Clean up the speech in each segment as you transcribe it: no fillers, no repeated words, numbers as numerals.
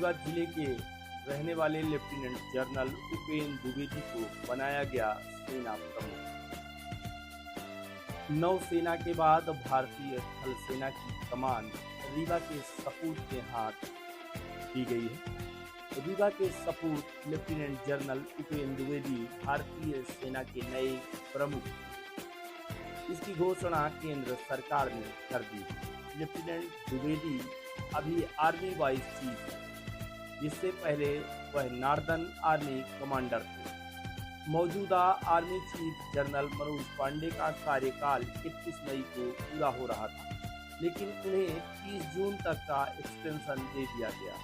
रीवा जिले के रहने वाले लेफ्टिनेंट जनरल उपेंद्र द्विवेदी को बनाया गया सेना प्रमुख। नौसेना के बाद भारतीय थल सेना की कमान रीवा के सपूत के हाथ दी गई है। रीवा के सपूत लेफ्टिनेंट जनरल उपेंद्र द्विवेदी भारतीय सेना के नए प्रमुख। इसकी घोषणा केंद्र सरकार ने कर दी। लेफ्टिनेंट द्विवेदी अभी आर्मी वाइस चीफ है, जिससे पहले वह नॉर्दर्न आर्मी कमांडर थे। मौजूदा army chief general Manoj Pande का कार्यकाल 21 मई को पूरा हो रहा था, लेकिन उन्हें 30 जून तक का एक्सटेंशन दे दिया गया।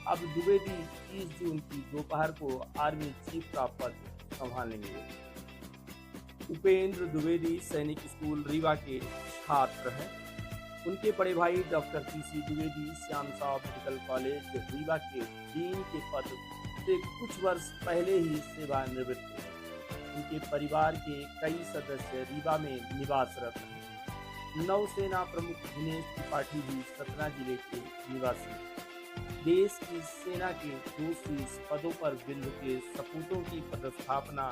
अब द्विवेदी 30 जून की दोपहर को आर्मी चीफ का पद संभालेंगे। उपेंद्र द्विवेदी सैनिक स्कूल रीवा के छात्र हैं। उनके बड़े भाई डॉक्टर पीसी द्विवेदी श्याम साहब मेडिकल कॉलेज रीवा के डीन के पद से कुछ वर्ष पहले ही सेवानिवृत्त हुए। उनके परिवार के कई सदस्य रीवा में निवासरत हैं। नौसेना प्रमुख दिनेश त्रिपाठी भी सतना जिले के निवासी हैं। देश की सेना के 230 पदों पर बिंदु के सपूतों की पदस्थापना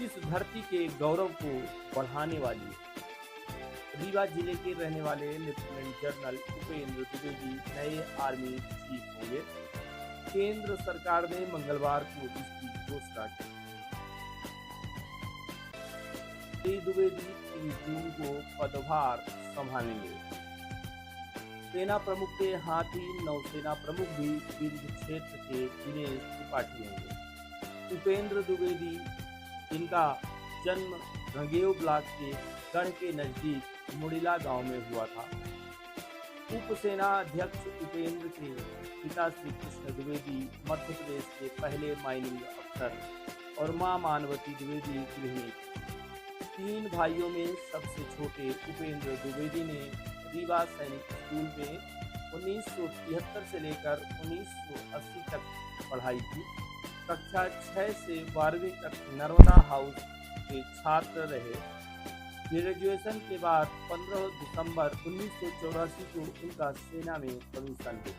इस धरती के गौरव को बढ़ाने वाली है। रीवा जिले के रहने वाले लेफ्टिनेंट जनरल उपेंद्र द्विवेदी नए आर्मी चीफ होंगे। केंद्र सरकार ने मंगलवार को इसकी घोषणा की। द्विवेदी 30 जून को पदभार संभालेंगे। सेना प्रमुख के हाथ ही नौसेना प्रमुख भी विंध्य क्षेत्र के दिनेश त्रिपाठी होंगे। उपेंद्र द्विवेदी, इनका जन्म रंगेव ब्लॉक के गढ़ के नजदीक मुड़िला गांव में हुआ था। उप सेना अध्यक्ष उपेंद्र के पिता श्री कृष्ण द्विवेदी मध्य प्रदेश के पहले माइनिंग अफसर और मां मानवती द्विवेदी गृहिणी। 3 भाइयों में सबसे छोटे उपेंद्र द्विवेदी ने रीवा सैनिक स्कूल में 1973 से लेकर 1980 तक पढ़ाई की। कक्षा 6 से 12वीं तक नर्मदा हाउस के छात्र रहे। ग्रेजुएशन के बाद 15 दिसंबर 1984 को उनका सेना में कमीशन हुआ।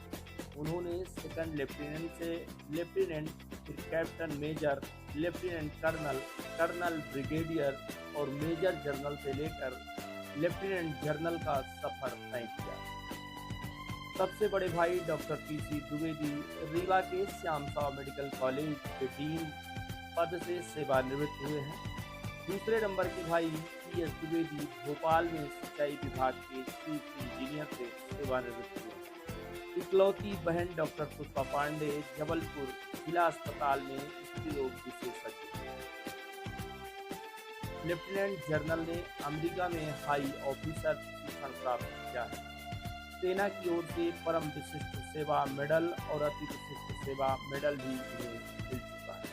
उन्होंने सेकंड लेफ्टिनेंट से लेफ्टिनेंट, फिर captain major, lieutenant colonel, colonel brigadier और मेजर जनरल से लेकर लेफ्टिनेंट जनरल का सफर तय किया। सबसे बड़े भाई डॉक्टर पीसी द्विवेदी रीवा के श्याम साहब मेडिकल कॉलेज के डीन पद से सेवानिवृत्त हुए हैं। दूसरे नंबर के भाई PS द्विवेदी भोपाल में सिंचाई विभाग के चीफ इंजीनियर से सेवानिवृत्त हुए। इकलौती बहन डॉक्टर पुष्पा पांडे जबलपुर जिला अस्पताल में स्त्री रोग विशेषज्ञ। लेफ्टिनेंट जनरल ने अमेरिका में हाई ऑफिसर प्रशिक्षण प्राप्त किया है। सेना की ओर से परम विशिष्ट सेवा मेडल और अति विशिष्ट सेवा मेडल भी उन्हें मिल चुका है।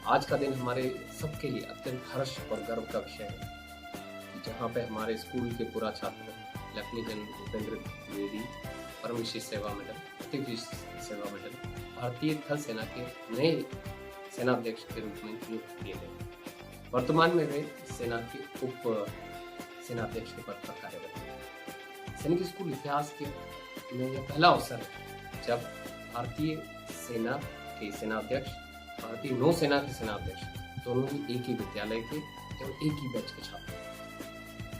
आज का दिन हमारे सबके लिए अत्यंत हर्ष और गर्व का विषय है, जहाँ पे हमारे स्कूल के पूरा छात्र लेफ्टिनेंट उपेंद्र द्विवेदी परम विशिष्ट सेवा मेडल, अति विशिष्ट सेवा मेडल भारतीय थल सेना के नए सेनाध्यक्ष के रूप में नियुक्त किए गए। वर्तमान में वे सेना के उप सेनाध्यक्ष के पद पर कार्यरत हैं। सैनिक स्कूल इतिहास के में यह पहला अवसर है जब भारतीय सेना के सेनाध्यक्ष, भारतीय नौसेना के सेनाध्यक्ष दोनों ही एक ही विद्यालय के और एक ही बैच के छात्र।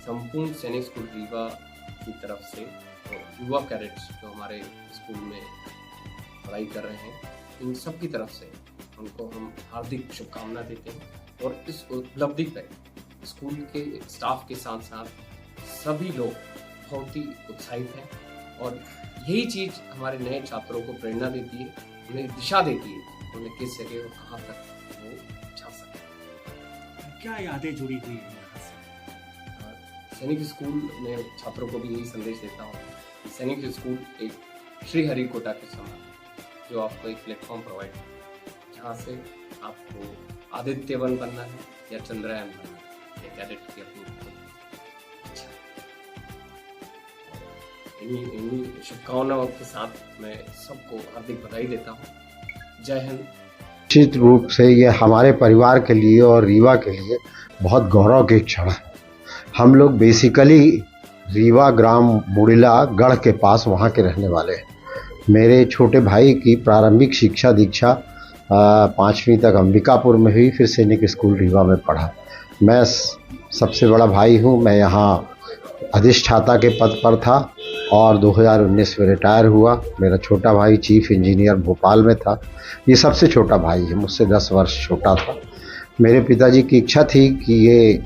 संपूर्ण सैनिक स्कूल रीवा की तरफ से और युवा कैडेट्स जो हमारे स्कूल में पढ़ाई कर रहे हैं, इन सब की तरफ से उनको हम हार्दिक शुभकामना देते हैं। और इस उपलब्धि पर स्कूल के स्टाफ के साथ साथ सभी लोग बहुत ही उत्साहित हैं और यही चीज़ हमारे नए छात्रों को प्रेरणा देती है, उन्हें दिशा देती है, उन्हें किस जगह और कहाँ तक वो जा सकते। क्या यादें जुड़ी हुई हैं यहाँ से? सैनिक स्कूल में छात्रों को भी यही संदेश देता हूँ कि सैनिक स्कूल एक श्रीहरिकोटा के समान जो आपको एक प्लेटफॉर्म प्रोवाइड है, जहाँ से आपको आदित्यवन बनना है या चंद्रयान बनना है, ये कैडेट की अपनी इच्छा। इन्हीं शुभकामनाओं के साथ मैं सबको हार्दिक बधाई देता हूँ। जय हिंद। निश्चित रूप से ये हमारे परिवार के लिए और रीवा के लिए बहुत गौरव की क्षण है। हम लोग बेसिकली रीवा ग्राम मुड़िला गढ़ के पास वहाँ के रहने वाले हैं। मेरे छोटे भाई की प्रारंभिक शिक्षा दीक्षा 5वीं तक अंबिकापुर में हुई, फिर सैनिक स्कूल रीवा में पढ़ा। मैं सबसे बड़ा भाई हूँ। मैं यहाँ अधिष्ठाता के पद पर था और 2019 में रिटायर हुआ। मेरा छोटा भाई चीफ इंजीनियर भोपाल में था। ये सबसे छोटा भाई है, मुझसे 10 वर्ष छोटा था। मेरे पिताजी की इच्छा थी कि ये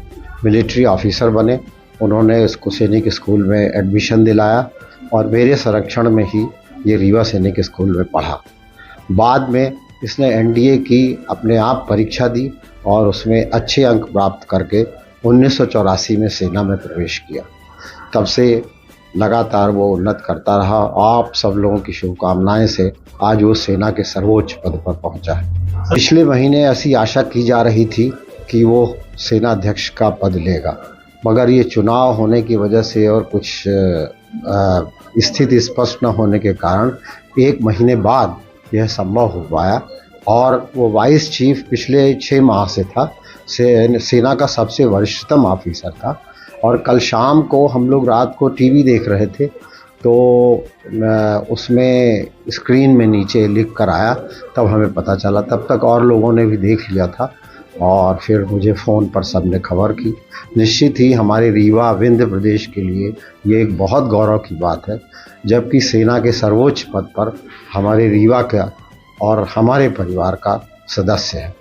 मिलिट्री ऑफिसर बने। उन्होंने इसको सैनिक स्कूल में एडमिशन दिलाया और मेरे संरक्षण में ही ये रीवा सैनिक स्कूल में पढ़ा। बाद में इसने एनडीए की अपने आप परीक्षा दी और उसमें अच्छे अंक प्राप्त करके 1984 में सेना में प्रवेश किया। तब से लगातार वो उन्नत करता रहा। आप सब लोगों की शुभकामनाएं से आज वो सेना के सर्वोच्च पद पर पहुंचा है। पिछले महीने ऐसी आशा की जा रही थी कि वो सेना अध्यक्ष का पद लेगा, मगर ये चुनाव होने की वजह से और कुछ स्थिति स्पष्ट न होने के कारण 1 महीने बाद यह संभव हो पाया। और वो वाइस चीफ पिछले 6 माह से था, सेना का सबसे वरिष्ठतम ऑफिसर था। और कल शाम को हम लोग रात को टीवी देख रहे थे तो उसमें स्क्रीन में नीचे लिख कर आया, तब हमें पता चला। तब तक और लोगों ने भी देख लिया था और फिर मुझे फ़ोन पर सबने खबर की। निश्चित ही हमारे रीवा विंध्य प्रदेश के लिए ये एक बहुत गौरव की बात है, जबकि सेना के सर्वोच्च पद पर हमारे रीवा का और हमारे परिवार का सदस्य है।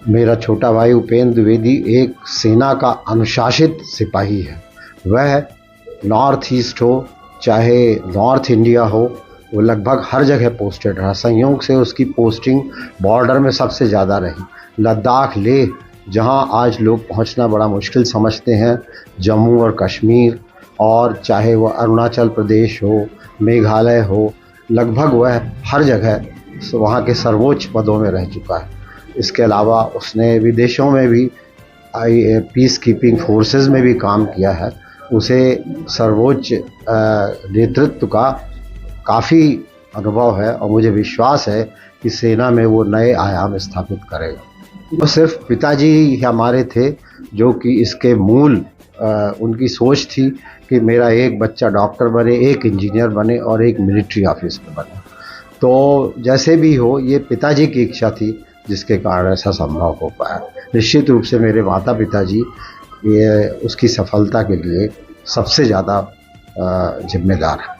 मेरा छोटा भाई उपेंद्र द्विवेदी एक सेना का अनुशासित सिपाही है। वह नॉर्थ ईस्ट हो चाहे नॉर्थ इंडिया हो, वो लगभग हर जगह पोस्टेड रहा। संयोग से उसकी पोस्टिंग बॉर्डर में सबसे ज़्यादा रही। लद्दाख लेह, जहां आज लोग पहुंचना बड़ा मुश्किल समझते हैं, जम्मू और कश्मीर, और चाहे वह अरुणाचल प्रदेश हो, मेघालय हो, लगभग वह हर जगह वहाँ के सर्वोच्च पदों में रह चुका है। इसके अलावा उसने विदेशों में भी पीस कीपिंग फोर्सेस में भी काम किया है। उसे सर्वोच्च नेतृत्व का काफ़ी अनुभव है और मुझे विश्वास है कि सेना में वो नए आयाम स्थापित करेगा। वो सिर्फ पिताजी ही हमारे थे जो कि इसके मूल उनकी सोच थी कि मेरा एक बच्चा डॉक्टर बने, एक इंजीनियर बने और एक मिलिट्री ऑफिसर बने। तो जैसे भी हो, ये पिताजी की इच्छा थी जिसके कारण ऐसा संभव हो पाया। निश्चित रूप से मेरे माता पिताजी ये उसकी सफलता के लिए सबसे ज़्यादा जिम्मेदार हैं।